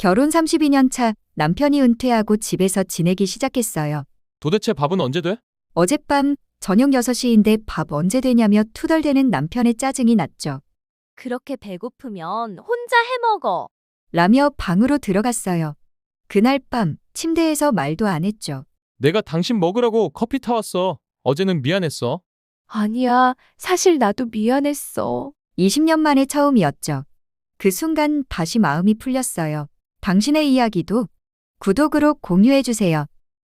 결혼 32년 차 남편이 은퇴하고 집에서 지내기 시작했어요. 도대체 밥은 언제 돼? 어젯밤 저녁 6시인데 밥 언제 되냐며 투덜대는 남편의 짜증이 났죠. 그렇게 배고프면 혼자 해 먹어. 라며 방으로 들어갔어요. 그날 밤 침대에서 말도 안 했죠. 내가 당신 먹으라고 커피 타왔어. 어제는 미안했어. 아니야, 사실 나도 미안했어. 20년 만에 처음이었죠. 그 순간 다시 마음이 풀렸어요. 당신의 이야기도 구독으로 공유해주세요.